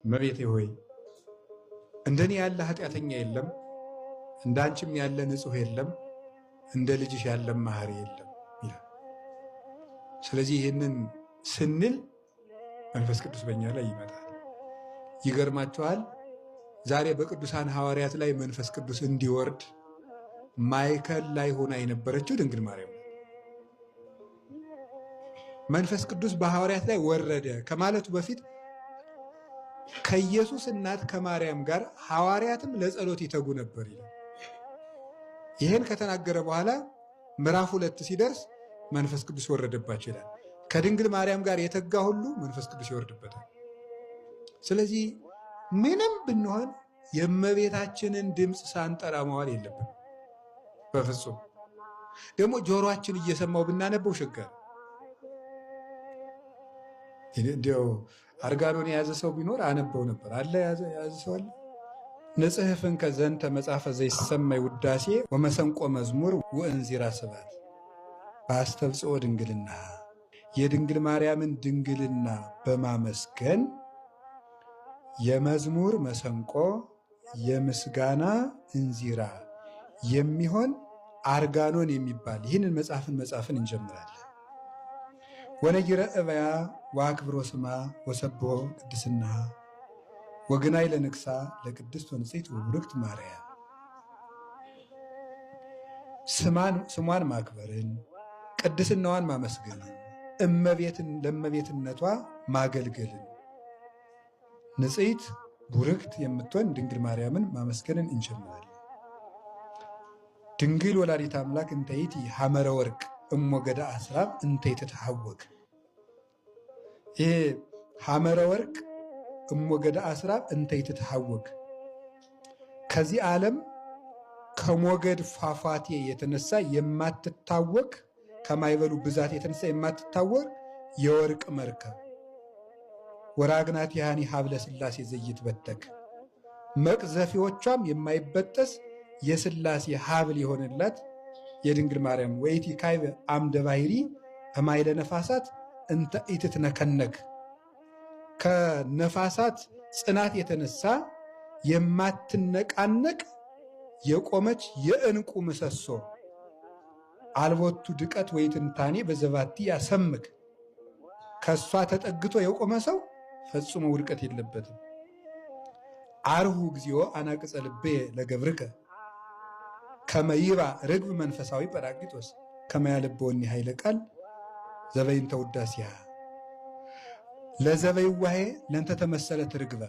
እመቤቴ ሆይ እንደኔ ያለ ኃጢአተኛ የለም፣ እንዳንቺም ያለ ንጹሕ የለም፣ እንደ ልጅሽ ያለ መሐሪ የለም ይላል። ስለዚህ ይህንን ስንል መንፈስ ቅዱስ በእኛ ላይ ይመጣል። ይገርማችኋል፣ ዛሬ በቅዱሳን ሐዋርያት ላይ መንፈስ ቅዱስ እንዲወርድ ማዕከል ላይ ሆና የነበረችው ድንግል ማርያም ነው። መንፈስ ቅዱስ በሐዋርያት ላይ ወረደ ከማለቱ በፊት ከኢየሱስ እናት ከማርያም ጋር ሐዋርያትም ለጸሎት ይተጉ ነበር ይላል። ይህን ከተናገረ በኋላ ምዕራፍ 2 ሲደርስ መንፈስ ቅዱስ ወረደባቸው ይላል። ከድንግል ማርያም ጋር የተጋ ሁሉ መንፈስ ቅዱስ ይወርድበታል። ስለዚህ ምንም ብንሆን የእመቤታችንን ድምፅ ሳንጠራ መዋል የለብን። በፍጹም ደግሞ ጆሮአችን እየሰማው ብናነበው ሸጋር እንዲያው አርጋኖን የያዘ ሰው ቢኖር አነበው ነበር አለ። የያዘ ሰው አለ። ንጽሕፍን ከዘንተ መጽሐፈ ዘይሰማይ ውዳሴ ወመሰንቆ መዝሙር ወእንዚራ ስብሐት በአስተብጽኦ ድንግልና የድንግል ማርያምን ድንግልና በማመስገን የመዝሙር መሰንቆ የምስጋና እንዚራ የሚሆን አርጋኖን የሚባል ይህንን መጽሐፍን እንጀምራለን። ወነጊረ እበያ ወአክብሮ ስማ ወሰብሖ ቅድስና ወግናይ ለንግሳ ለቅድስት ወንጽሕት ወቡርክት ማርያም። ስሟን ማክበርን ቅድስናዋን ማመስገንን ለእመቤትነቷ ማገልገልን ንጽሕት ቡርክት የምትሆን ድንግል ማርያምን ማመስገንን እንጀምራለን። ድንግል ወላዲተ አምላክ እንተ ይእቲ ሐመረ ወርቅ እሞገዳ አስራብ እንተ ይትትሐወክ። ይሄ ሐመረ ወርቅ እሞገዳ አስራብ እንተ ይትትሐወክ ከዚህ ዓለም ከሞገድ ፏፏቴ የተነሳ የማትታወክ ከማይበሉ ብዛት የተነሳ የማትታወቅ የወርቅ መርከብ ወራግናት ያኒ ሀብለ ሥላሴ ዘይትበተክ መቅዘፊዎቿም የማይበጠስ የሥላሴ ሀብል የሆነላት የድንግል ማርያም ወይቲ ካይበ አምደ ባሕሪ እማይለ ነፋሳት እንተ ኢትትነከነክ ከነፋሳት ጽናት የተነሳ የማትነቃነቅ የቆመች የዕንቁ ምሰሶ አልቦቱ ድቀት ወይትንታኔ በዘባቲ ያሰምክ ከእሷ ተጠግቶ የቆመ ሰው ፈጽሞ ውድቀት የለበትም። አርሁ እግዚኦ አናቅጸ ልብየ ለገብርከ ከመይባ ርግብ መንፈሳዊ ጰራቅሊጦስ ከመያለበወኒ ኃይለ ቃል ዘበይንተ ውዳሴሃ ለዘበይዋሄ ለእንተ ተመሰለት ርግበ